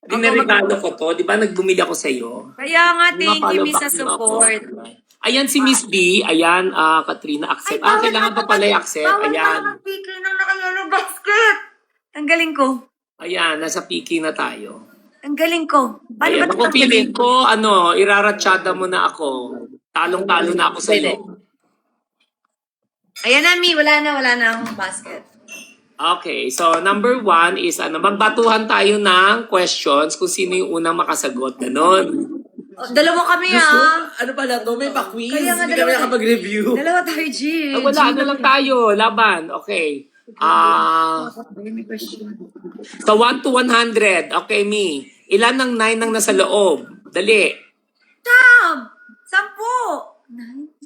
Diniregalo ko to. Di ba nagbumili ako sa iyo? Kaya nga, thank you, Miss, sa support. Ayan si Miss B. Ayan, Katrina, accept. Kailangan pa pala i-accept. Ayan. Bawal PK ng naka-yellow basket. Ang galing ko. Ayan, nasa PK na tayo. Ang galing ko. Paano Ayan, ba ako feeling ko, iraratsada mo na ako. Talong-talo na ako sa iyo. Ayan na, Mi. Wala na akong basket. Okay, so number 1 is magbatuhan tayo ng questions kung sino yung unang makasagot. Ganon. Dalawa kami, Ano pala to? May pa-quiz. Kaya nga, Hindi kami nakapag-review. Dalawa tayo, G. Wala, lang tayo. Laban. Okay. So 1 to 100. Okay, Mi. Ilan ng 9 ang nasa loob? Dali. Tab! 10! 9?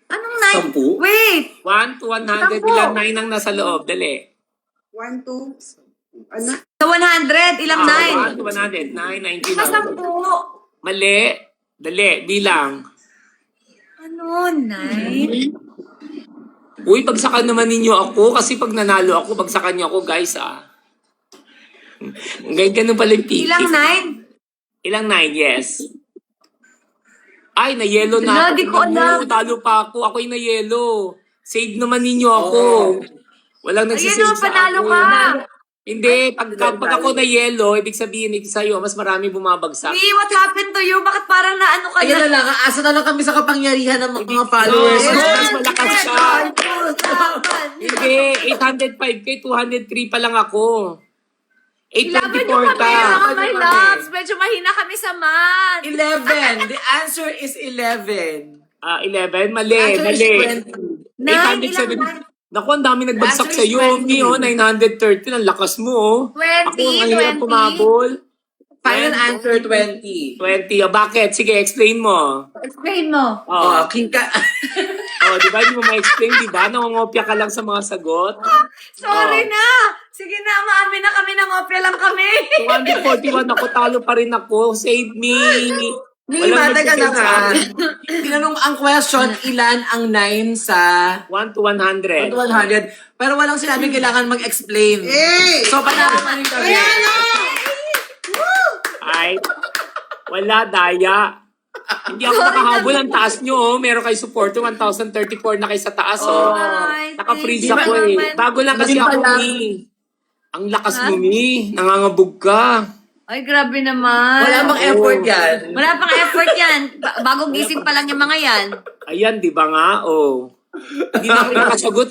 Anong 9? 10? Wait! 1 to 100. Ilan 9 ang nasa loob? Dali. 1, 2, ano? Sa 100, ilang 1 9? to 100. 9, 90 Sa lang. 10. Mali. Dali. Bilang. Ano? 9? Uy, bagsakan naman ninyo ako kasi pag nanalo ako, bagsakan niyo ako, guys, Ganun pala yung PK. Ilang 9? Ilang 9? Yes. Ay, na-yellow na. Di ko alam. Talo pa ako. Ako'y na-yellow. Save naman ninyo ako. Walang nagsisave Ayun, sa panalo akin. ka. Hindi, pag ako na-yellow, ibig sabihin sa'yo, mas marami bumabagsak. Mi, what happened to you? Bakit parang naano ka Ayan na lang, asa na lang kami sa kapangyarihan ng mga followers. No, Yes. mas malakas siya. Hindi, 805K, 203 pa lang ako. Laban nyo 824 kami, ka. mga my loves. Medyo mahina kami sa math. 11. The answer is 11. 11, mali, Answer is mali. 20. 870. Naku, ang dami nagbagsak Answer sa is iyo. 20. Mi, 930. Ang lakas mo, 20, Ako ang hirap 20. pumabol. Final answer, 20. 20. Bakit? Sige, explain mo. Explain mo. Oh, King ka. di ba? Hindi mo ma-explain, di ba? Nangongopya ka lang sa mga sagot. Sorry na. Sige na, maamin na kami, nangopya lang kami. 241 ako, talo pa rin ako. Save me. Mima, teka nagsisave na sa nga. akin. Tinanong ang question, ilan ang 9 sa 1 to 100. 100? Pero walang sinabing kailangan mag-explain. So, panalo pa rin kami. Ay, wala, daya. Hindi ako nakahabol ang taas nyo, Meron kayo supporter, 1,034 na kayo sa taas, Ay, Naka-freeze thank ako, you naman. Bago lang kasi Hindi ako, pala. Mi. Ang lakas mo, Mi. Nangangabog ka. Ay, grabe naman. Wala bang effort yan? Wala pang effort yan. Bagong gising pa lang yung mga yan. Ayan, di ba nga? Hindi na ako nakasagot.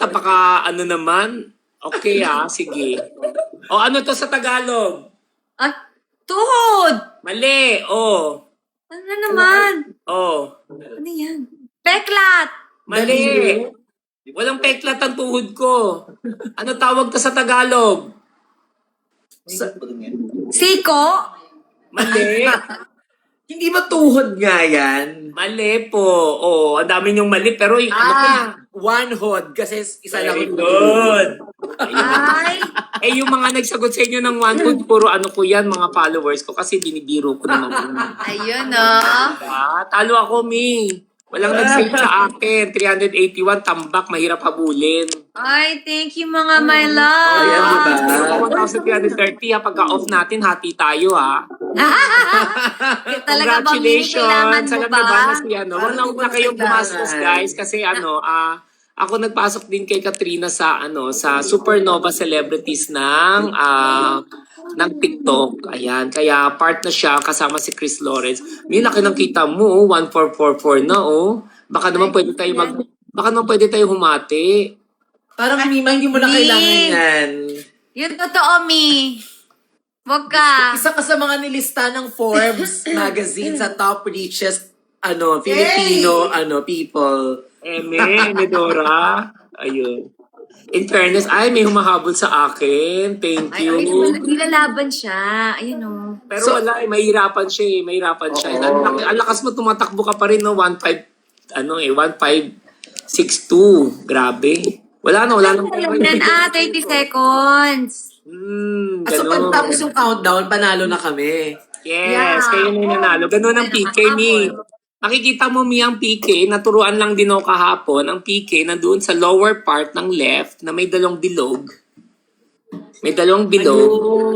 Naman. Okay, sige. Ano to sa Tagalog? Ah, tuhod! Mali, Ano naman? Ano yan? Peklat! Mali. Walang peklat ang tuhod ko. Ano tawag to sa Tagalog? Siko? Mali. Hindi ba tuhod nga yan? Mali po. Ang dami niyong mali. Pero yung One hod. Kasi isa lang. very good. Ay, Yung mga nagsagot sa inyo ng one hood, puro ko yan, mga followers ko. Kasi binibiro ko naman. ayun Talo ako, Mi. Walang nag-save sa akin. 381, tambak, mahirap habulin. Ay, thank you mga my Ayan, love. diba? 1,330, pagka-off natin, hati tayo, Talaga bang kailangan mo Alam ba? niyo ba na si Huwag na kayong gumastos, guys. Kasi ako nagpasok din kay Katrina sa Supernova Celebrities ng TikTok. Ayan, kaya part na siya kasama si Chris Lawrence. May laki ng kita mo, 1444 na, Baka naman pwede tayo humati. Parang Mima, hindi mo na kailangan yan. Yun totoo, Mi. Wag ka. Isa ka sa mga nilista ng Forbes magazine sa top richest Filipino people. Medora. Ayun. In fairness, may humahabol sa akin. Thank Ay, you. nilalaban siya. Ayun Pero wala, mahirapan siya. Mahirapan siya. Ang lakas mo, tumatakbo ka pa rin, 1562. Grabe. Wala na. Yan, 30 seconds. So, Ganun. pagtapos yung countdown, panalo na kami. Yes, Yeah. kayo na yung nanalo. Ganun ang PK, Mi. Makikita mo, Mi, ang PK, naturuan lang din ako kahapon. Ang PK, nandoon sa lower part ng left, na may dalawang bilog. May dalawang bilog.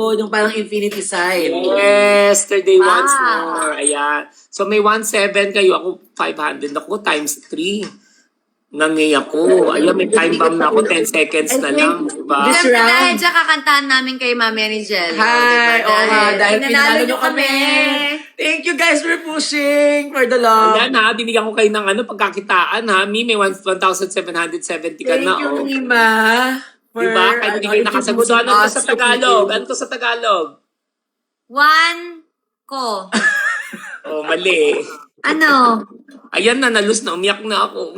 Ayun, yung parang infinity sign. Yesterday once Wow. more. Ayan. So may 1.7 kayo. Ako 500. Ako times 3. Nangi ako. Ayan, may time bomb na ako. 10 seconds na lang. Diba? This Siyempre round- dahil dyan kakantahan namin kay Mami Angel. Hi! Oo nga, dahil pinalo nyo kami. kami. Thank you guys for pushing for the love. Ayan ha, binigyan ko kayo ng pagkakitaan ha. Mi, may 1,770 ka Thank na. you, Oh. Mima. For, Diba? Kahit hindi kayo nakasagot. So, ano to sa Tagalog? Ano to sa Tagalog? One ko. Oh, mali. Ano? Ayan na, nalus na. Umiyak na ako.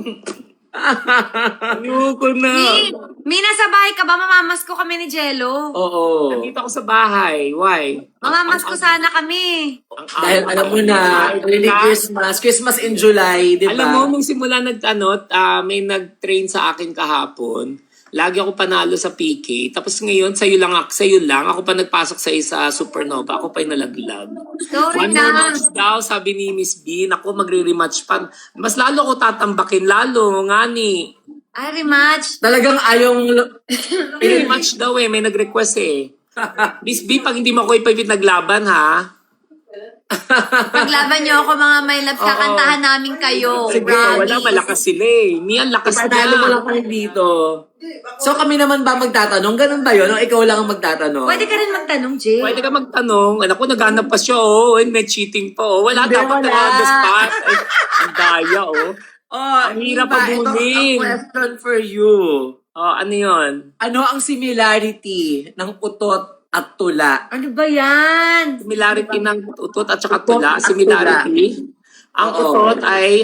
Ayoko na. Mi, nasa bahay ka ba? Mamamas ko kami ni Jello. Oo. Nandito ako sa bahay. Why? Mamamas ko sana kami. Dahil alam mo na, really Christmas in July, di ba? Alam mo, nung simula may nag-train sa akin kahapon. Lagi ako panalo sa PK. Tapos ngayon, sa'yo lang. Ako pa nagpasok sa isa Supernova. Ako pa yung nalaglag. Sorry One more na. match daw, sabi ni Miss B. Naku, magre-rematch pa. Mas lalo ako tatambakin. Lalo, nga ni. Ay, rematch. Talagang ayong... May rematch daw eh. May nag-request eh. Miss B, pag hindi mo ako ipipit naglaban ha. Paglaban niyo ako mga my loves, kakantahan namin kayo. Sige, Wala, malakas sila eh. Mian, lakas Panalo mo niya. lang kayo dito. So kami naman ba magtatanong? Ganun ba yun? O ikaw lang ang magtatanong? Pwede ka rin magtanong, Jay. Pwede ka magtanong. Alam ko, naghanap pa siya, oh. And may cheating pa, oh. Wala, Hindi, dapat wala. na on the spot. Ay, ang daya, oh. Oh, Ang hirap Mima, pabunin. ito ang question for you. Oh, ano yun? Ano ang similarity ng utot at tula? Ano ba yan? Similarity ng utot at saka Utot tula. at Similarity. Ang Oo. utot ay,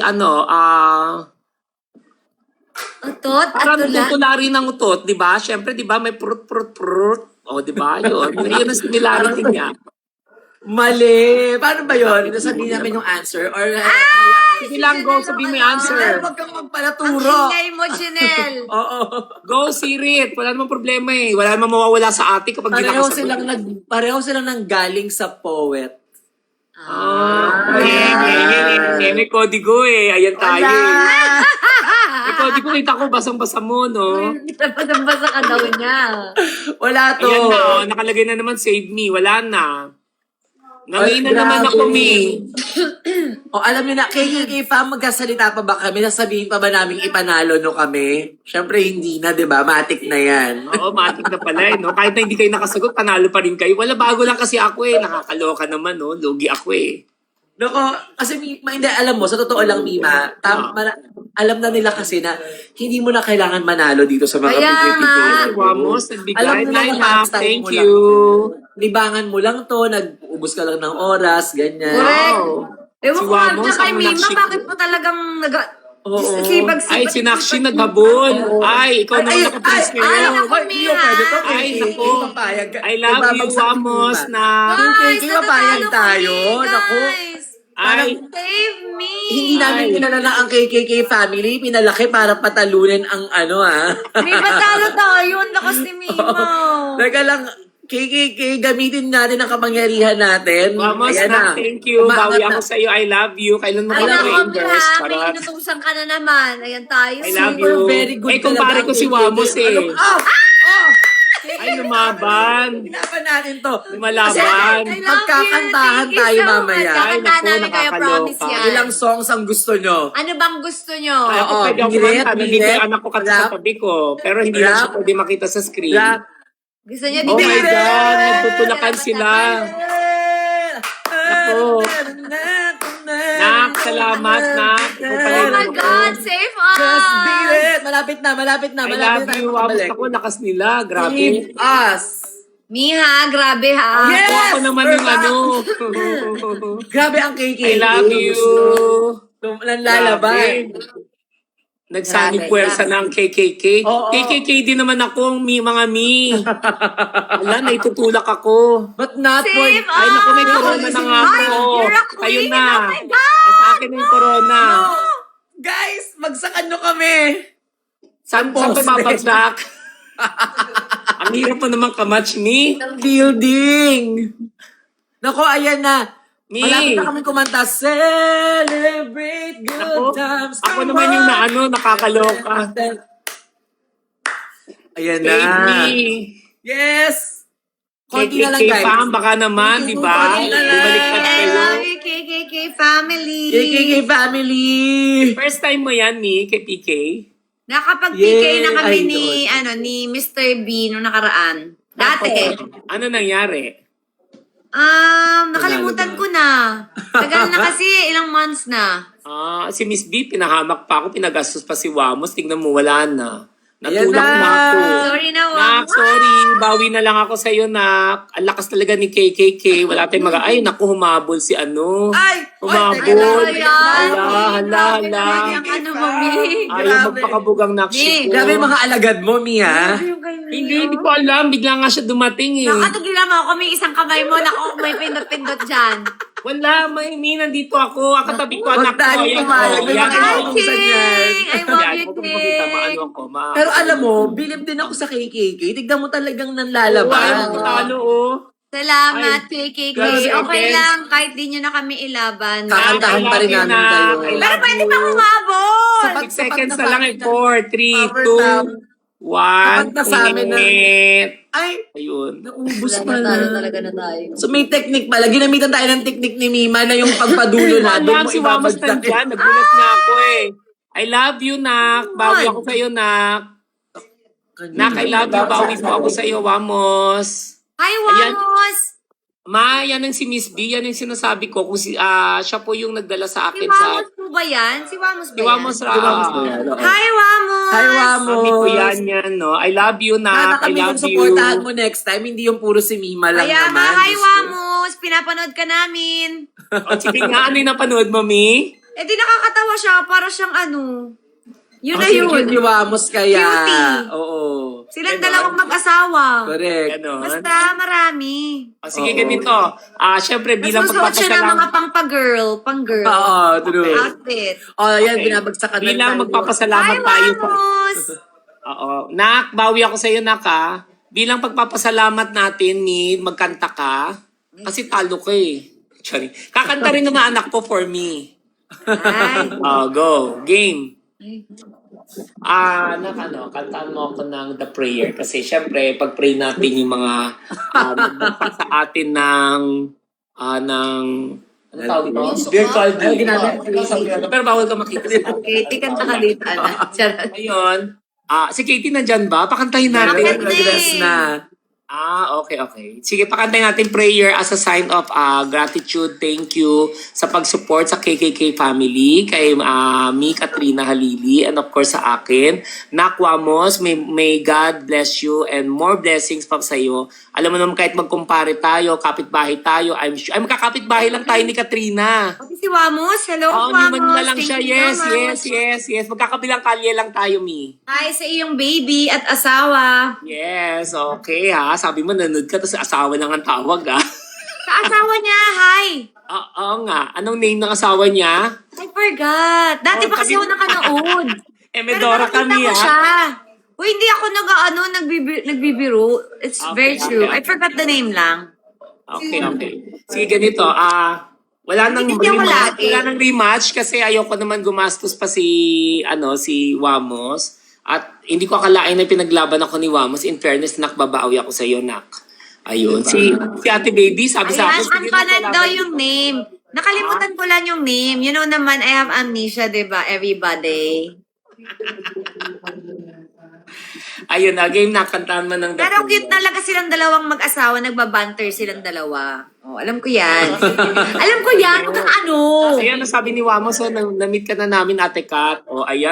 Utot at parang tula. tutula rin ng utot, di ba? Siyempre, di ba, may prut. O, di ba? Yun. Yun ang similarity niya. Mali! Paano ba yun? Sabihin namin yung answer? Or, Sige lang, go. Sabihin mo yung answer. Huwag kang Ang magpalaturo. ingay mo, Janelle. Oo. Go, Sirit. Wala namang problema eh. Wala namang mawawala sa ate kapag di nakasagot. Pareho silang nanggaling sa poet. May kodigo eh. Ayan tayo eh. May kodigo, kita ko, basang-basa mo, no? Basang-basa ka daw niya. Wala to. Ayan na, oh, nakalagay na naman, save me. Wala na. Nangina Ay, naman grabe. ako, Mi. O alam niyo na, KKK fam, magkasalita pa ba kami? Sasabihin pa ba namin ipanalo no kami? Siyempre hindi na, di ba? Matik na yan. Oo, matik na pala eh, no? Kahit na hindi kayo nakasagot, panalo pa rin kayo. Wala, bago lang kasi ako eh. Nakakaloka naman, no? Lugi ako eh. Nako, kasi hindi, alam mo, sa totoo lang, Mima, alam na nila kasi na hindi mo na kailangan manalo dito sa mga Kaya PPP. nga. Ay, Wamos, nagbigay. Alam mo na Ay, naman, ma'am, style thank mo you. Libangan mo lang to, nag-ubos ka lang ng oras, ganyan. Correct. Wow. Ewan Si ko nga Wamos, dyan kay ang Mima, nag-ship. bakit po talagang Oo. sibag-sibag. Ay, si Nakshi naghabol. Ay, ikaw naman nakaprice ay, ngayon. naku, Hindi ko pwede to. Ay, KKK, naku. papayag. I love you, Nagbabagsak si Wamos, Mima. na... Guys, papayag natatalo tayo. kami, Naku. guys. Ay, Save me. Hindi namin Ay. pinalala ang KKK family, pinalaki para patalunin ang ano May patalo tayo. Ang lakas ni Mima. Teka lang, KKK, gamitin natin ang kapangyarihan natin. Wamos, Ayan na, thank you. Umaangat Bawi na. ako sa'yo. I love you. Kailan mo Ay, ba naku, na-reimburse? ha. May inutusan ka na naman. Ayan tayo. I love Super you. very good Eh, kumpare talaga ko si ang Wamos KKK. eh. Oh! Ay, lumaban. Pinapan natin to. Lumalaban. I love Magkakantahan you. Thank you tayo so much. mamaya. Ay, Kakantahan naku, namin kayo, nakakaloka. promise yan. Ilang songs ang gusto nyo? Ano bang gusto nyo? Ay, ako Oo, pwede ako bilet, kumanta. Nandito bilet, yung anak ko rap. katabi ko. Pero hindi lang siya Rap. pwede makita sa screen. Rap. Gusto nyo? Oh my bigyan- God, nagtutulakan sila. Ako. Nak, salamat, Nak. Ikaw pala Oh yung my ako. God, save us! Just beat it! Malapit na, malapit na. I Malapit love na you. tayo Wamos makabalik. ako, lakas nila. Grabe. Leave us! Miha, grabe ha. Yes! Ako naman we're yung back! ano. Grabe ang KKK. I love you. Lalaban. Nagsanib Grabe, puwersa grabe. ng KKK. Oo. KKK din naman ako, mga mi. Wala, naitutulak ako. But not for... Save us! Ay, naku, may corona na nga ako. You're a queen. Kayo na. Oh my God! Ay, sa akin na yung corona. Guys, magsakan nyo kami. Saan Post ko mapagsak? Ang hirap mo naman kamatch, mi. Ng building. Nako, ayan na. Mi. Malapit na kami kumanta. Celebrate good Ako, times. ako Come naman yung on. nakakaloka. Ayan na. Save me. Yes! Konti na lang, KKK guys. fam, baka naman, di ba? Konti na lang. Bumaliktad I kayo. love you, KKK family. KKK family! First time mo yan, Mi, kay PK? Nakapag-PK na kami Yay! ni Mr. B nung nakaraan. Dati. Ano nangyari? Nakalimutan ko na. Tagal na kasi, ilang months na. Si Miss B, pinahamak pa ako, pinagastos pa si Wamos. Tingnan mo, wala na. Ayan Natulak na. na ako. Sorry na, Nak, sorry. Bawi na lang ako sa'yo, Nak. Ang lakas talaga ni KKK. Wala tayong ay, naku, humabol si ano. Ay! Humabol. Hala, Hala. Yung ano, mami. Ayaw magpakabugang nakship ko. Grabe yung mga alagad mo, Mia. Hindi ko alam. Bigla nga siya dumating eh. Nakatagila mo ako, may isang kamay mo. Naku, may pindot-pindot dyan. Wala, may nandito ako. Akatabi ko, anak Huwag tayo ko. Ayan, pumayag. oh, May yan, mga Hi, oh. Buksan yan. King! I love Yan, you, huwag mong makita, maano King! ako. Pero alam mo, bilib din ako sa KKK. Tignan mo talagang Ayaw nanlalaban. mo talo, oh. Salamat, Ay, KKK. grabe, Okay Ken. lang, kahit di nyo na kami ilaban. Kakantahan pa rin namin kayo. Pero pwede pa kumabot! Sapat- 6 seconds na lang eh. 4, 3, Power 2, tap. 1. Sapat na sa amin na. Init. Ay, Ayun. naubos Wala pa na, talo na. talaga na tayo. So may technique pala. Ginamitan tayo ng technique ni Mima na yung pagpadulo na. Doon Alam, mo si Wamos ibabagsak. nandyan. Nagulat nga ako eh. I love you, Nak. Bawi ako sa'yo, Nak. Nak, I love you. Bawi po ako sa'yo, Wamos. Hi, Ayan. Wamos! Ma, yan ang si Miss B. Yan yung sinasabi ko. Kung siya po yung nagdala sa Si akin sa... Wamos po ba yan? Si Wamos ba Si Wamos yan? Ra. Hi, Wamos! Hi, Wamos. Sabi ko yan, no? I love you, Sana Nak. I kami love kung you. supportahan mo next time. Hindi yung puro si Mima lang Kaya naman. nga, hi, Diyos ko. Wamos! Pinapanood ka namin. O, sige nga, ano yung napanood mo, Mi? Eh di nakakatawa siya, para siyang ano. Yun na Kasi yun. cute ni Wamos kaya. Cutie. Oo. Silang dalawang mag-asawa. Correct. Ganon. Basta marami. O, sige, Oo. ganito. Siyempre, Tapos bilang masuot siya ng mga pagpapasalamat. pang-pa-girl. Pang-girl. Oo, true. Outfit. Oh, yan, Okay. binabagsakan na Bilang tayo. magpapasalamat Hi, tayo sa... Wamos! Oo. Nak, bawi ako sa'yo, Nak, ha? Bilang pagpapasalamat natin, ni magkanta ka. Kasi talo ka eh. Sorry. Kakanta rin naman anak ko for me. Ay. Go. Game. Kantaan mo ako ng The Prayer. Kasi syempre, pag-pray natin yung mga nagdagdag sa atin ng ano tawag ito? Virtual dream. Pero bawal ka makita sa atin. Okay, tikanta ka dito, Ana. Charot. Ayun. Si Katie nandyan ba? Pakantahin natin. Bakit? Nag-dress na. Okay. Sige, pakantayin natin prayer as a sign of gratitude. Thank you sa pag-support sa KKK family, kay me, Katrina Halili, and of course sa akin. Nak Wamos, may God bless you and more blessings pa sa iyo. Alam mo naman kahit magkumpare tayo, kapitbahay tayo, I'm sure. Ay, magkakapitbahay lang tayo ni Katrina. Pati si Wamos. Hello, Oo, Wamos. naman na lang Thank siya. you so much. Yes. Magkakabilang kalye lang tayo, Mi. Hi sa iyong baby at asawa. Yes, okay ha. Sabi mo, nanood ka, tapos asawa lang ang tawag ha. Sa asawa niya, hi. Oo nga. Anong name ng asawa niya? I forgot. Dati Oh, pa kasi sabi- ako nakanood. Medora nakita kami ko ha. siya. Uy, hindi ako nagbibiro. It's Okay, very true. okay. I forgot the name lang. Okay. Sige, ganito. Wala nang Hindi ko rematch. lagi. Wala nang rematch kasi ayoko naman gumastos pa si Wamos. At hindi ko akalain na pinaglaban ako ni Wamos. In fairness, Nak, babawi ako sa iyo, Nak. Ayun. Si Ate Baby, sabi sa Ayan, akin, sige, uncommon Nak, daw laban. yung name. Nakalimutan ko lang yung name. You know naman, I have amnesia, diba? Everybody. Ayun na, game na. Kantahan mo ng Pero cute talaga silang dalawang mag-asawa. Nagbabanter silang dalawa. Oh, alam ko yan. Alam ko yan. Huwag kang ano. Ayan, nasabi ni Wamos, na-meet ka na namin, Ate Kat. na-meet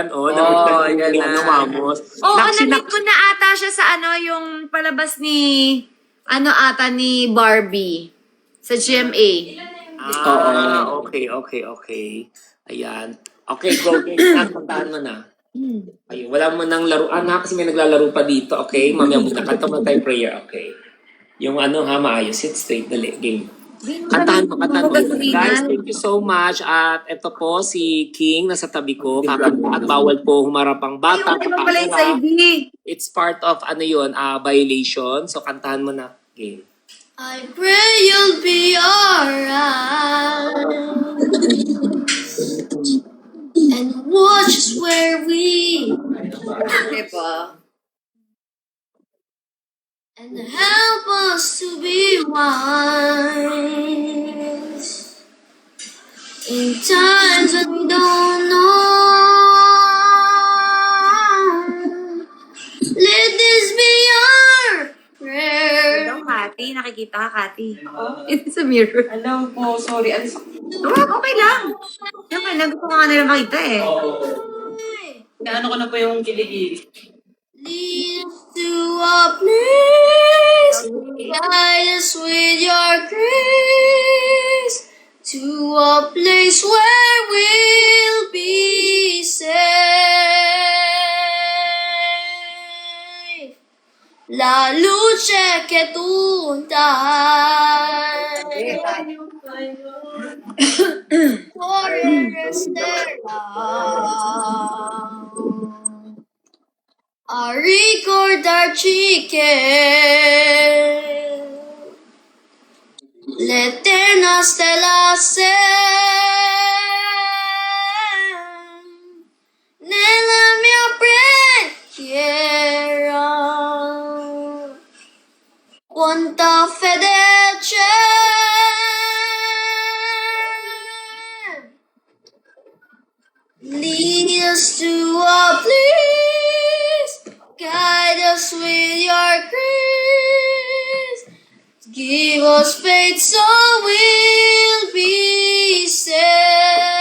ka na ayan ni na. Wamos. Oo, Nak, na-meet ko na ata siya sa yung palabas ni Barbie. Sa GMA. Okay. Ayan. Okay, go. Kantahan mo na. Ayun, wala mo nang laruan ha, kasi may naglalaro pa dito. Okay, mamaya muna. Kanta mo tayo prayer. Okay. Yung maayos. Sit straight. Dali, game. Kantahan mo. Guys, thank you so much. At ito po, si King nasa tabi ko. Kakanta at bawal po humarap ang bata. Ayun, iba pala yung sa It's part of, violation. So, kantahan mo na. Game. I pray you'll be alright and watch us where we Diba? and help us to be wise in times when we don't know. Let this be our prayer. Hello, Kati. Nakikita ka, Kati. It's a mirror. Alam po, sorry. Okay lang. Siyempre, gusto ko nga nila makita eh. Ano ko na po yung kiligili. Lead us to a place, guide us with your grace, to a place where we'll be safe. La luce che tu dai, correre stella. A ricordarci che l'eterna stella sei nella mia preghiera. Quanta fede c'è. Lead us to a place, guide us with your grace, give us faith so we'll be safe.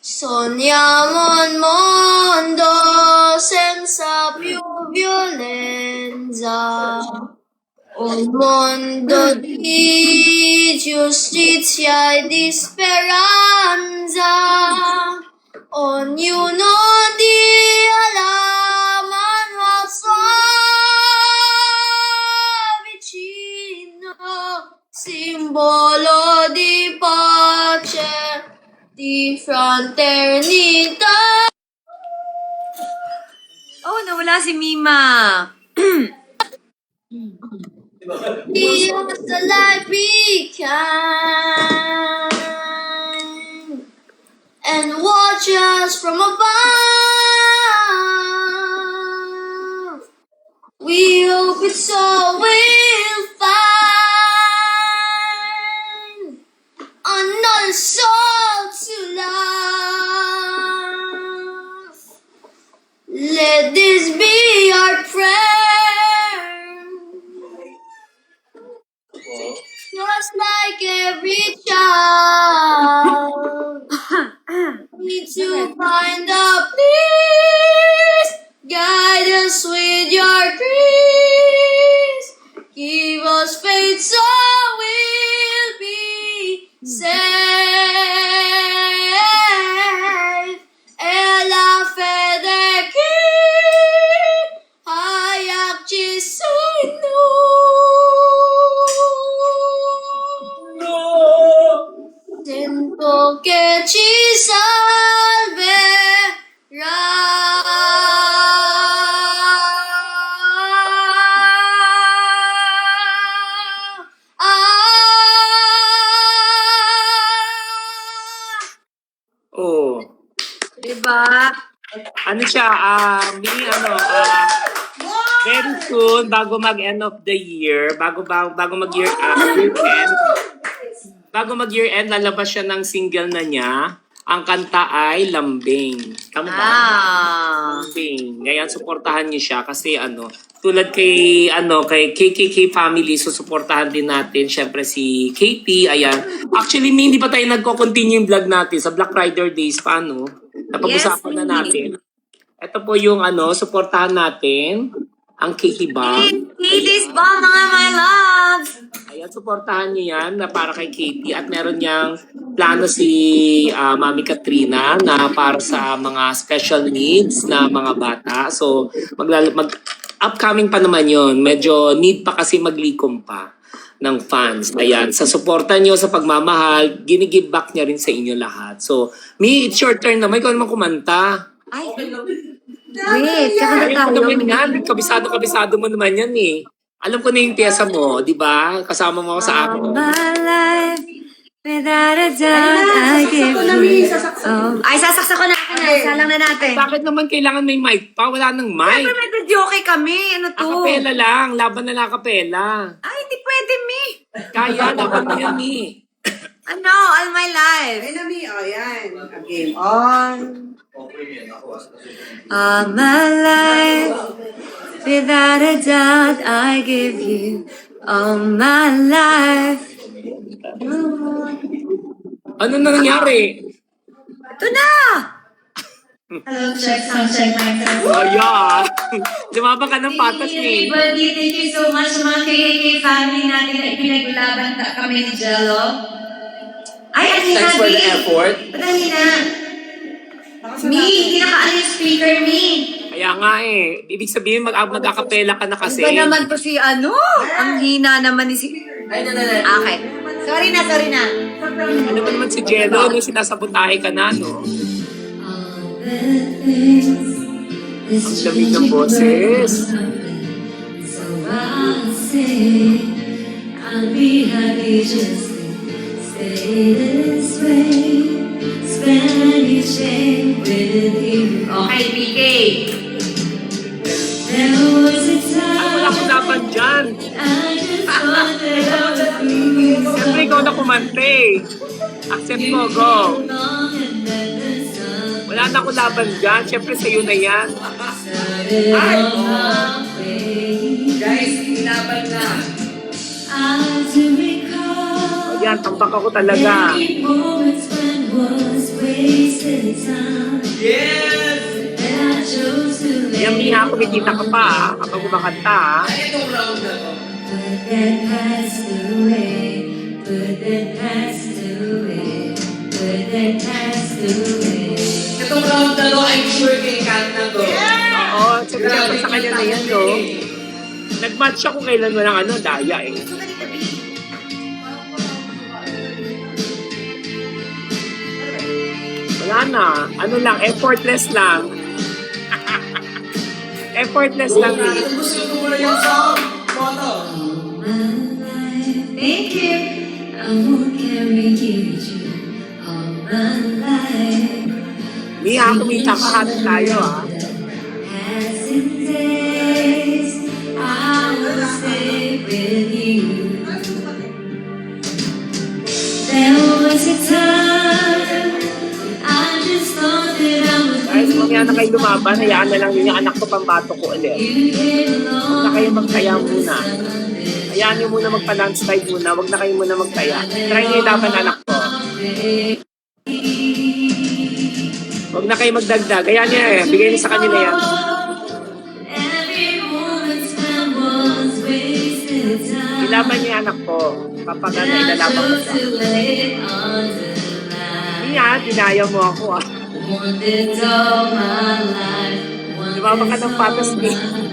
Sogniamo un mondo senza più violenza, un mondo di giustizia e di speranza. Ognuno dia la mano al suo vicino, simbolo di pace, di fraternità. Oh, nawala si Mima. Be us the light we can, and watch us from above. We hope it's all we'll find, another soul to love. Let this be our prayer. Just like every child, need to find a peace. Guide us with your grace. Give us faith so we'll be safe. E la fede che hayakci sunu. Sento che ci salverà. Oh. Diba? Ano siya, very soon, bago mag-end of the year, bago mag-year end, bago mag-year end, lalabas siya ng single na niya. Ang kanta ay Lambing. Tama ba? Lambing. Ngayon, suportahan niyo siya kasi tulad kay KKK family, susuportahan din natin syempre si KP. Ayan. Actually, hindi pa tayo nagko-continue yung vlog natin sa Black Friday Days pa, no? Napag-usapan na natin. Ito po yung suportahan natin ang KT Bomb. Katie's Bomb, mga my loves! Ayan, suportahan niyo yan na para kay Katie at meron niyang plano si Mami Katrina na para sa mga special needs na mga bata. So, upcoming pa naman yon. Medyo need pa kasi maglikom pa ng fans. Ayan, sa suporta niyo sa pagmamahal, ginigive back niya rin sa inyo lahat. So, Mi, it's your turn naman. Ikaw naman kumanta. Ay, wait, kakanta Ay, tayo. naman yan. Kabisado mo naman yan eh. Alam ko na yung pyesa mo, di ba? Kasama mo ako sa akin. My life Without a doubt, I give you. Ay, sasaksak ko na ako na. Salang na natin. Bakit naman kailangan may mic pa? Wala nang mic. Siyempre may video okay kami. Ano to? Akapela lang. Laban na lang akapela. Ay, hindi pwede, Mi. Kaya, laban mo yan, Mi. Ano? All my life. Ay, Nami, oh, yan. A game on. All my life. Without a doubt, I give you. All my life. Ano na nangyari? Ito na! Hello, check, sound check, mic check. Ayan. Lumaba ka ng patas, Mi. Everybody, thank you so much sa mga KKK family natin na ipinaglaban kami ni Jello. Ay, ang hina, Thanks for the Mi. effort. Ba't ang hina? Mi, hindi nakaano yung speaker, Mi. Kaya nga eh. Ibig sabihin, mag-akapela ka na kasi. Iba naman to si ano? Ang hina naman ni si... Ay, Okay. Sorry na, sorry na. Ano ba naman si Jello? Nung sinasabotahe ka na, no? Ang lamig ng boses. So I'll say, I'll be happy just to stay this way. Spend each day with you. Okay, PK. There was a Ay, wala akong time laban dyan. I just thought that I was losing Siyempre, ikaw na kumante. Accept mo, go. long and that the sun Wala na akong laban dyan. Siyempre, sa'yo na yan. started on my way. Guys, hinaban na. I to recall Ayan, tambak ako talaga. many moments when was wasted time Yes! that I chose to Ayan, lay. Miha, kumikita ka pa, ha? Kapag kumakanta, ha? Ay, itong round na to. But that passed away. But that passed away. But that passed away. Itong round na to, I'm sure kay Kat na to. Oo, sabi sa kanya na yan, no? Nag-match ako kailan mo ng ano, daya, eh. Wala na. Ano lang, effortless lang. Effortless lang, eh. Gusto ko muna yung song. Moto. Thank you. I won't carry you all my life. Miha, kumita ka, hatin tayo, ha? Passing days, I will stay with you. There was a time I just thought that I was Guys, mamaya na kayo lumaban, hayaan na lang yun yung anak ko pambato ko ulit. you came along. Huwag na kayo magtaya muna. Hayaan nyo muna magpa-landslide muna, huwag na kayo muna magtaya. Try nyo yung laban anak ko. Huwag na kayo magdagdag. Hayaan nyo eh, bigay nyo sa kanila yan. Every moment spent was wasted time. Ilaban nyo yung anak ko. Kapag ano, ilalaban ko siya. Too late on the line. Hindi nga, dinaya mo ako ah. Want this all my life. Want Lumaba ka this ng patas all ni. my-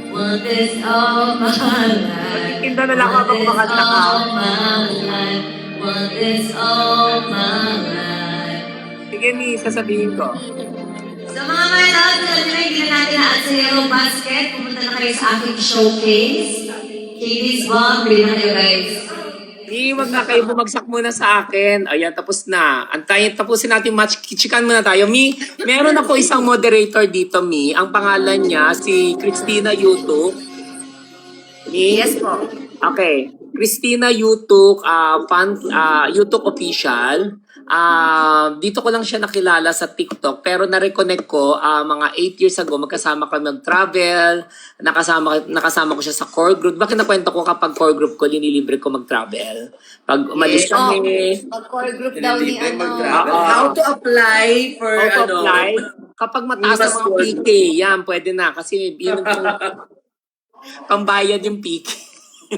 Want this all my life. Magtitinda na lang ako habang kumakanta ka. All my life. Want this all my life. Sige, Mi, sasabihin ko. Sa mga my love, alam nyo, hindi na natin na sa Yellow Basket. Pumunta na kayo sa aking showcase. Katie's Vlog, bili na kayo guys. Mi, wag na kayo bumagsak muna sa akin. Ayan, tapos na. Antayin, tapusin natin match. Chikan muna tayo. Mi, meron ako isang moderator dito, Mi. Ang pangalan niya, si Christina YouTube. Mi? Yes po. Okay. Christina YouTube, YouTube official. Dito ko lang siya nakilala sa TikTok, pero na-reconnect ko mga 8 years ago. Magkasama kami mag-travel. Nakasama ko siya sa core group. Bakit nakwento ko kapag core group ko, linilibre ko mag-travel? Pag umalis Yes, kami, Mag-core group daw ni Libre ano. mag-travel. Oo. How to apply for out of ano? life, kapag mataas ang mga PK, yan, pwede na. Kasi yun yung pambayad yung PK.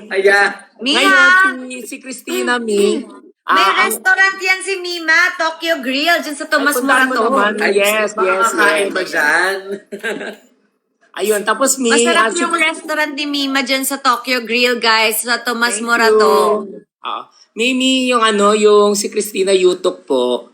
Ayan. Mia! Ngayon, si Christina, Mi, May ang- restaurant yan si Mima, Tokyo Grill, dyan sa Tomas Ay, puntahan mo Morato. naman. Yes, yes, Makakain yes. ba dyan? Ayun, tapos Mi, Masarap si- yung restaurant ni Mima dyan sa Tokyo Grill, guys, sa Tomas Morato. Mimi, yung ano, yung si Christina YouTube po,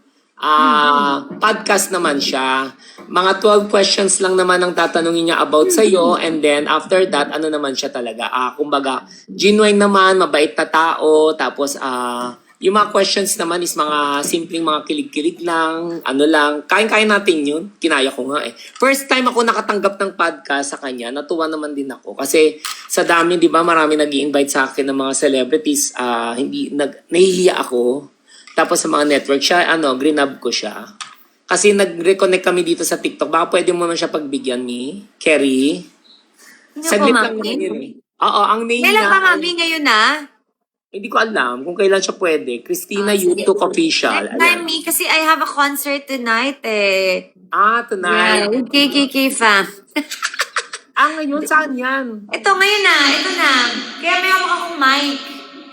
podcast naman siya. Mga 12 questions lang naman ang tatanungin niya about sa'yo, and then after that, ano naman siya talaga, kumbaga, genuine naman, mabait na tao, tapos, Yung mga questions naman is mga simpleng mga kilig-kilig lang, ano lang. Kain-kain natin yun. Kinaya ko nga eh. First time ako nakatanggap ng podcast sa kanya, natuwa naman din ako. Kasi sa dami, di ba, marami nag-i-invite sa akin ng mga celebrities. Nahihiya ako. Tapos sa mga network, siya, grinab ko siya. Kasi nag-reconnect kami dito sa TikTok. Baka pwede mo naman siya pagbigyan ni Kerry. Hindi Saglit po, lang Mami. naman yun eh. Oo, ang name Kailan niya. pa, Mami, ngayon na? Hindi ko alam kung kailan siya pwede. Christina sige. YouTube Official. Next time, Ayan. Mi, kasi I have a concert tonight eh. Tonight. Yeah, with KKK fam. Ngayon, saan yan? Ito, ngayon na. Ito na. Kaya may hawak akong mic.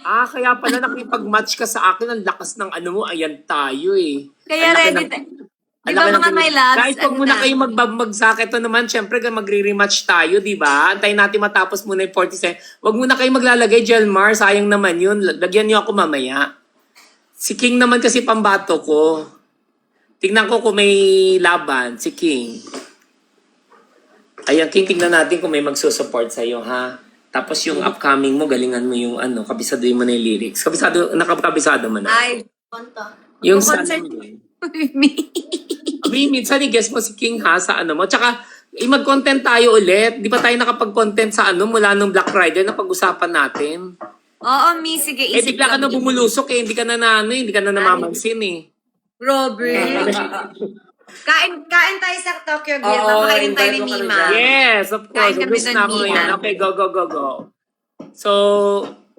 Kaya pala nakipag-match ka sa akin. Ang lakas ng ano mo. Ayan tayo eh. Kaya Ang laki ready. ng- Di ang ba laki ng- mga my loves? Guys, huwag ano muna na? kayo magbabagsak. Ito naman, syempre, magre-rematch tayo, di ba? Antayin natin matapos muna yung 47. Huwag muna kayo maglalagay, Jelmar. Sayang naman yun. Lagyan niyo ako mamaya. Si King naman kasi pambato ko. Tingnan ko kung may laban. Si King. Ayan, King, tingnan natin kung may magsusupport sa'yo, ha? Tapos yung upcoming mo, galingan mo yung kabisaduhin mo na yung lyrics. Nakakabisado mo na. Ay, Yung concert. sana minsan i-guess mo si King ha sa mo. Tsaka, mag-content tayo ulit. Di ba tayo nakapag-content sa mula nung Black Friday na pag-usapan natin? Oo, Mi, sige. Isip Bigla ka lang na yun. bumulusok hindi ka na hindi ka na namamansin eh. Robert. Kain tayo sa Tokyo Grill. Oo, Papakainin tayo ni invite mo kami Mima. dyan. Yes, of Kain course. kami Ubus doon, na ako Mia. ngayon. Okay, go. So,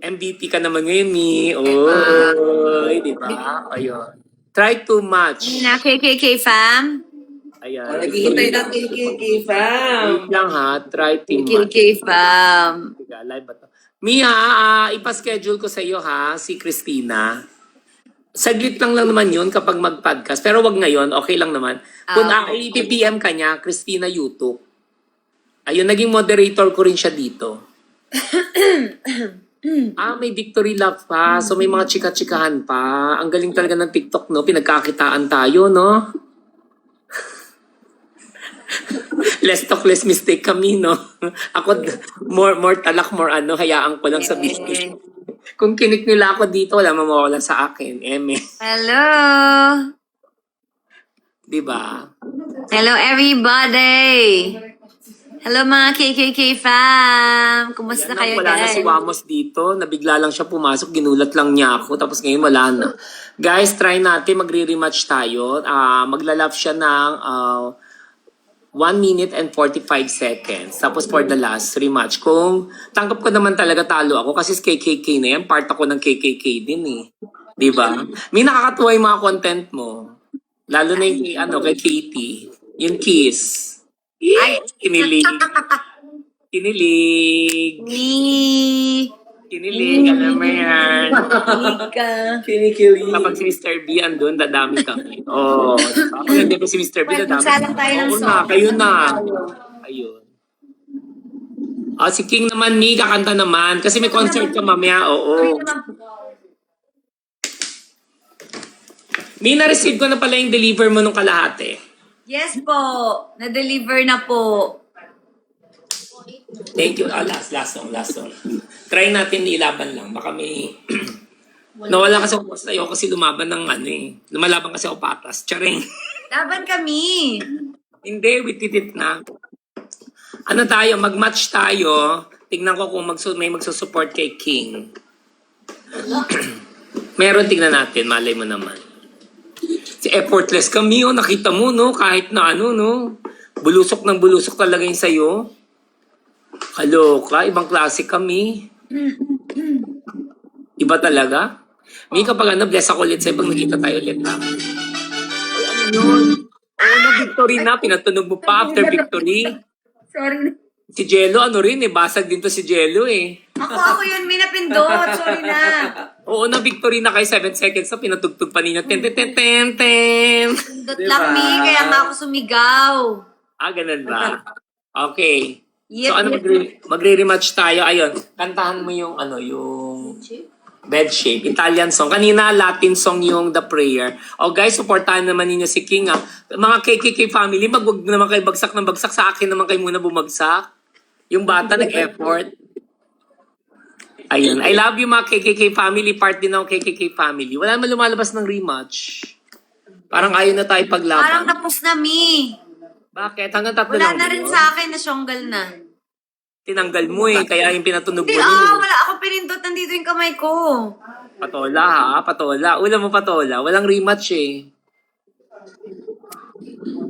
MVP ka naman ngayon, Mi. Oy, di ba? Ayun. Try too much. Na KKK fam. Ayan. Naghihintay ng KKK, fam. Wait lang ha. Try too much. KKK fam. Tiga, live ba to? Mia, ipa-schedule ko sa iyo ha, si Christina. Saglit lang naman yun kapag mag-podcast. Pero wag ngayon, okay lang naman. Kung i-PM ka niya, Christina YouTube. Ayun, naging moderator ko rin siya dito. May victory lap pa. So may mga chika-chikahan pa. Ang galing talaga ng TikTok, no? Pinagkakitaan tayo, no? Less talk, less mistake kami, no? Ako, more talak, more hayaan ko lang sa business. Kung kinik nila ako dito, wala mamawala sa akin. Hello. Diba? Hello, everybody. Hello, mga KKK fam. Kumusta kayo, Wala na guys? si Wamos dito. Nabigla lang siya pumasok. Ginulat lang niya ako. Tapos ngayon wala na. Guys, try natin. Magre-rematch tayo. Maglalap siya ng 1 minute and 45 seconds. Tapos for the last rematch. Kung tanggap ko naman talaga talo ako kasi KKK na yan. Part ako ng KKK din eh. Diba? May nakakatuwa yung mga content mo. Lalo na yung kay Katie. Yung kiss. Ay, kinilig. Kinilig. Kinilig. Alam mo yan. Kinikili. Kapag si Mr. B andun, dadami kami. Oh, diba? Kapag hindi ko si Mr. B, dadami Magsalang tayo ng Oo song. na, kayo na. Ayun. Si King naman, Mi, kakanta naman. Kasi may concert ka mamaya, oo. Mi, na-receive ko na pala yung deliver mo nung kalahati. Yes po. Na-deliver na po. Thank you. Last song. Try natin ilaban lang. Baka may... Nawala kasi ako sa iyo kasi lumaban ng Lumalaban kasi ako patas. Charing. Laban kami. Hindi, we did it na. Tayo, mag-match tayo. Tingnan ko kung may magsusupport kay King. Meron, tingnan natin. Malay mo naman. Si effortless kami, nakita mo, no? Kahit na no? Bulusok ng bulusok talaga yung sa'yo. Kaloka, ibang klase kami. Iba talaga. May kapag bless ako ulit sa'yo pag nakita tayo ulit, ha? Ay, ano yun? Na-victory na. Pinatunog mo pa after victory. Sorry. Si Jello, basag din to si Jello, eh. Ako yun, may napindot. Sorry na. Oo, na-victory na kay 7 seconds na pinatugtog pa ninyo. Ten, ten, ten, ten, ten. Pindot lang, Mi. Kaya nga ako sumigaw. Ganun ba? Okay. Yep, So, magre-rematch tayo. Ayun, kantahan mo yung, yung Bed Shape. Italian song. Kanina, Latin song yung The Prayer. Guys, supportahan naman ninyo si King, Mga KKK family, wag naman kayo bagsak ng bagsak. Sa akin naman kayo muna bumagsak. Yung bata, nag-effort. Ayun. I love you mga KKK family. Part din ng KKK family. Wala naman lumalabas ng rematch. Parang ayaw na tayo Parang paglaban. tapos na, Mi. Bakit? Hanggang 3 Wala lang na rin yun? sa akin, nasyonggal na. Tinanggal mo eh. Kaya yung pinatunog mo Hindi, yun. wala ako pinindot. Nandito yung kamay ko. Patola ha, patola. Ulam mo patola. Walang rematch eh.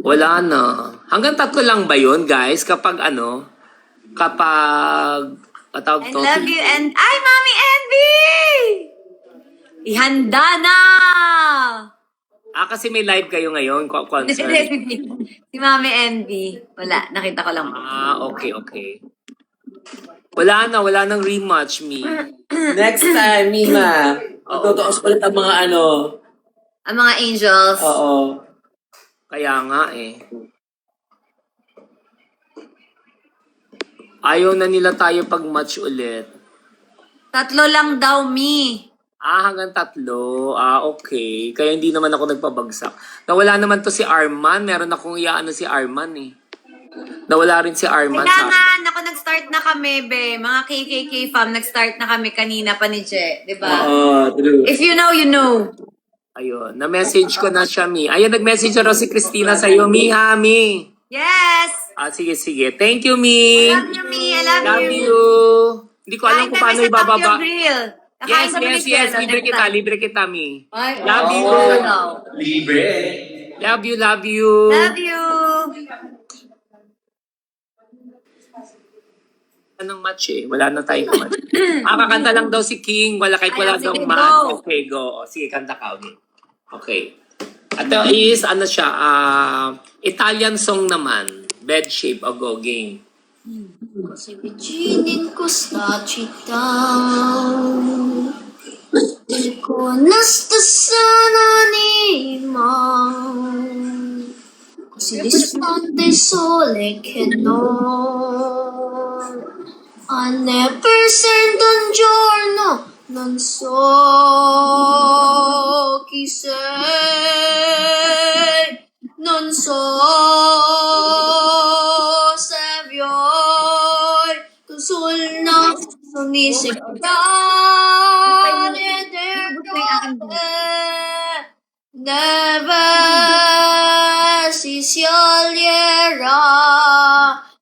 Wala na. Hanggang 3 lang ba yun, guys? Kapag patawag I to. love you and... Ay, Mami Envy! Ihanda na! Kasi may live kayo ngayon, concert. Si Mami Envy. Wala, nakita ko lang. Okay. Wala nang rematch, me. Next time, Mima. Magtutuos ulit ang mga Ang mga angels. Oo. Kaya nga eh. Ayaw na nila tayo pag-match ulit. 3 lang daw, Mi. Hanggang 3. Okay. Kaya hindi naman ako nagpabagsak. Nawala naman to si Arman. Meron akong iaano si Arman eh. Nawala rin si Arman sa akin. Kailangan, ako nag-start na kami, be. Mga KKK fam, nag-start na kami kanina pa ni Je. Diba? Oo, true. If you know, you know. Ayun. Na-message ko na siya, Mi. Ayun, nag-message na raw si Christina sa'yo. Mi, ha, Mi. Yes! Sige. Thank you, Mi. Love you, Mi. I love Love you. you. Hindi ko alam kung paano ibababa. Yes. Yes. Libre kita, Mi. Ay, Love you. Libre. Love you. Love you. Anong match eh? Wala na tayong match. Kakanta lang daw si King. Wala Ayun, daw sige, match. go. Okay, go. Sige, kanta ka ulit. Okay. Ito is, siya, Italian song naman. Bed Shape o Go Game. Se vicini in questa città, con questa anima, così distante il sole che non I never sent un giorno, non so chi sei, non so se vuoi tu sul nostro disegnare neve si scioglierà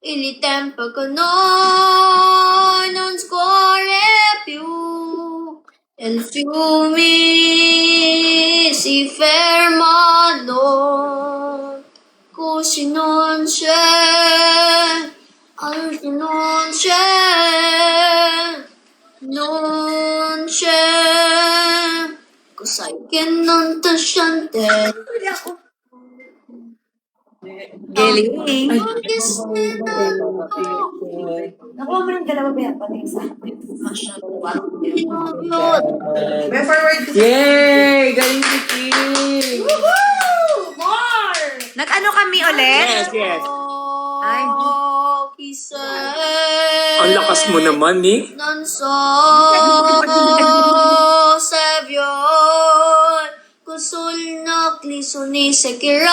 il tempo con noi non scorre più e i fiumi si fermano così non c'è altro non c'è cos'hai che non ti sente Galing. May forward to Yay! Galing ni King! Nag-ano kami ulit? Yes. Ay. Ang lakas mo naman eh. Non so se vuoi sul nucleo suni seguirai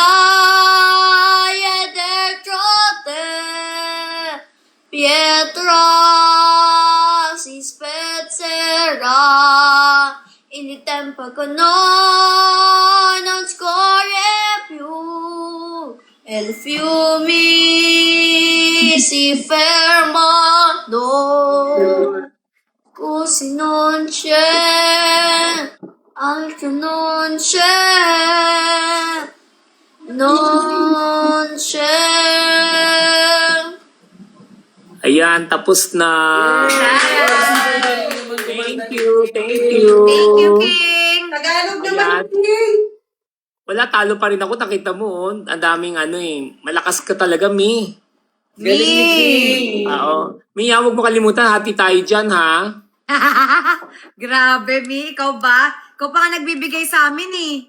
e dentro te pietra si spezzerà il tempo con noi non scorre più e i fiumi si fermano così non c'è altro non c'è Ayan, tapos na. Thank you. Thank you, King. Tagalog naman. Ayan. Wala, talo pa rin ako. Nakita mo, ang daming malakas ka talaga, Mi. Galing ni King! Oo. Mi, huwag mo kalimutan, happy tayo dyan, ha? Grabe, Mi. Ikaw ba? Ikaw pa nga nagbibigay sa amin eh.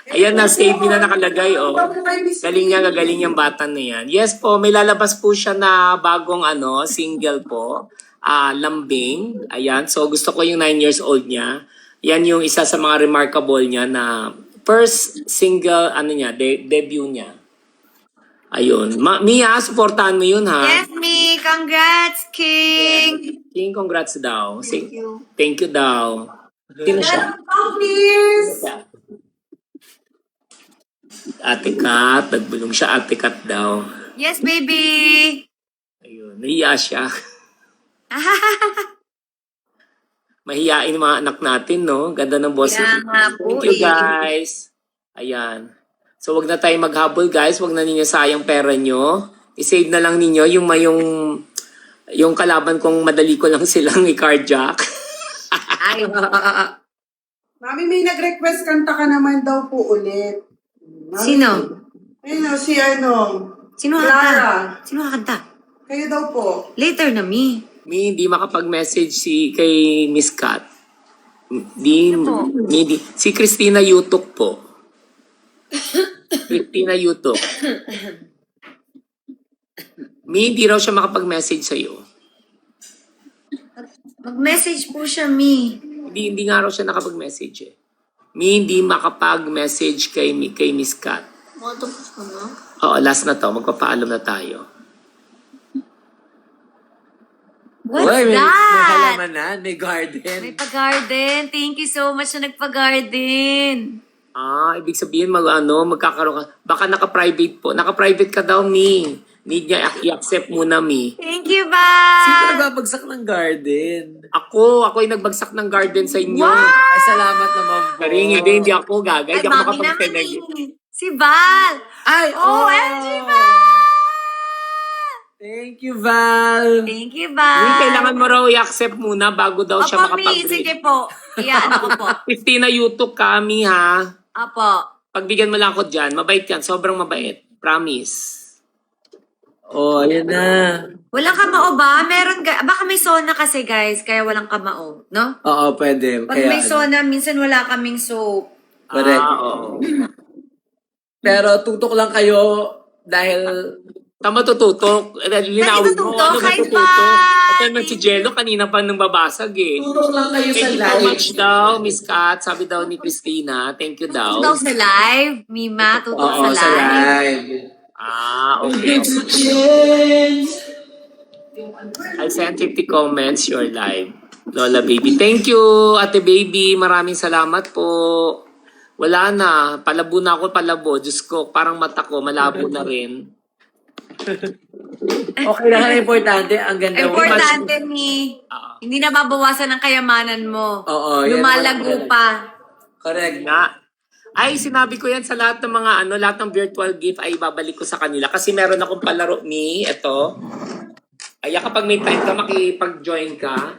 Ayan na, save na nakalagay, oh. Gagaling yung bata na yan. Yes po, may lalabas po siya na bagong single po. Lambing. Ayan, so gusto ko yung 9 years old niya. Yan yung isa sa mga remarkable niya na first single, debut niya. Ayun. Mia, supportahan mo yun, ha? Yes, Mi. Congrats, King. King, congrats daw. Thank you. Thank you daw. Sino siya? Please! Ate Kat. Nagbulong siya, Ate Kat daw. Yes, baby! Ayun, nahiya siya. Mahiyain yung mga anak natin, no? Ganda ng boss. Kaya nga po, Thank you, eh. guys. Ayan. So, wag na tayo maghabol, guys. Wag na ninyo sayang pera nyo. I-save na lang ninyo yung kalaban kong madali ko lang silang i-carjack. Ay, Mami, may nag-request kanta ka naman daw po ulit. Mami, sino? Ayun o, si ano. Sino Clara. kakanta? Sino kakanta? Kayo daw po. Later na, mi. Mi, hindi makapag-message kay Miss Kat. Si Christina Yutok po. Christina Yutok. Mi, hindi raw siya makapag-message sa'yo. Mag-message po siya, mi. Hindi nga raw siya nakapag-message eh. Mi, hindi makapag-message kay Miss Kat. Motopos ko na? Oo, last na to. Magpapaalam na tayo. What's Uy, may that? halamanan, may garden. May pag-garden. Thank you so much na nagpa-garden. Ibig sabihin magkakaroon ka. Baka naka-private po. Naka-private ka daw, Mi. Need niya i-accept muna, Mi. Thank you, Sino ba? nagbabagsak ng garden? Ako yung nagbagsak ng garden sa inyo. Ay, salamat naman po. Pero hindi ako gagay. Ay, Hindi ako mami naman makapag-teneg. eh. Si Val. Ay, OMG, Val! Thank you, Val. Thank you, Mi, Val. kailangan mo raw i-accept muna bago daw siya Opo, mi. makapag-grade. Sige po. Iyaan ako po. 15 na YouTube kami, ha? Apo. Pagbigyan mo lang ako dyan. Mabait yan. Sobrang mabait. Promise. Oh, ayan na. Walang kamao ba? Meron, baka may sauna kasi, guys. Kaya walang kamao, no? Oo, pwede. Pag Kaya, may sauna, minsan wala kaming soap. correct. Oo. Pero tutok lang kayo dahil Tama tututok. Linawin mo. tututok? Hi, matututok? Val! Ito naman si Jello. Kanina pa nang babasag eh. tutok lang kayo sa Thank you so live. much daw, Miss Kat. Sabi daw ni Christina. Thank you daw. Tutok sa live. Mima, tutok Oo, sa live. Okay. I sent 50 comments your live. Lola Baby. Thank you, Ate Baby. Maraming salamat po. Wala na. Palabo na ako, palabo. Diyos ko, parang mata ko, malabo na rin. Okay lang, importante. Ang ganda mo. Importante, Mi. Hindi na babawasan ang kayamanan mo. Oo, yan Lumalago naman. pa. Correct. Nga. Ay, sinabi ko yan sa lahat ng mga lahat ng virtual gift ay babalik ko sa kanila. Kasi meron akong palaro ni, ito. Ay, kapag may time ka, makipag-join ka.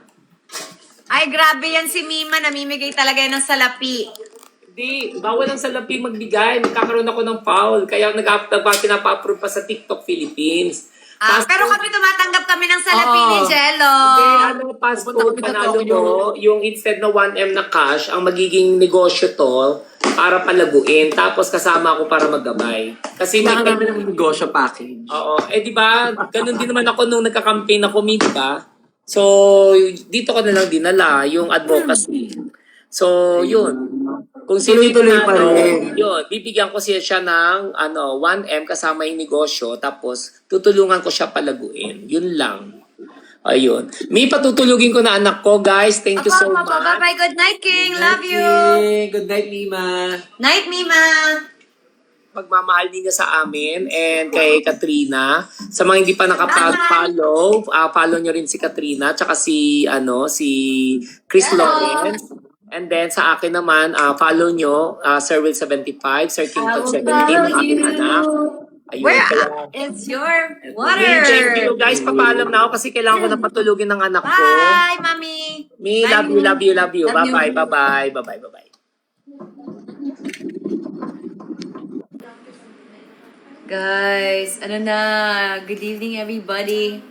Ay, grabe yan si Mima. Namimigay talaga yan ng salapi. Hindi, bawal ang salapi magbigay. Magkakaroon ako ng foul. Kaya pinapa-approve pa sa TikTok Philippines. Pero kami tumatanggap kami ng salapi ni Jello. Passcode panalo mo, yung instead na 1M na cash, ang magiging negosyo to para palaguin. Tapos kasama ako para maggabay. Kasi may Kailangan namin ng negosyo package. Oo. Di ba? Ganun din naman ako nung nagka-campaign ako, di ba? So, dito ko na lang dinala yung advocacy. So, yun. Kung sino yung Tuloy-tuloy pa nanalo, rin. yun, bibigyan ko siya ng 1M kasama yung negosyo, tapos tutulungan ko siya palaguin. Yun lang. Ayun. May patutulugin ko na anak ko, guys. Thank you so much. Bye-bye. Good night, King. Love you. Okay. Good night, Mima. Night, Mima. Pagmamahal niya sa amin and kay Katrina. Sa mga hindi pa nakapag-follow, follow nyo rin si Katrina tsaka si Chris Lawrence. And then sa akin naman, follow nyo Sir Will 75, Sir Kington 17, ang aking anak. Ayun, Where kaya- is your Thank water? you guys, papaalam na ako kasi kailangan ko na patulugin ng anak ko. Bye, Mami. Me, love you. Love you. Bye-bye, bye-bye, bye-bye. Guys, ano na? Good evening, everybody.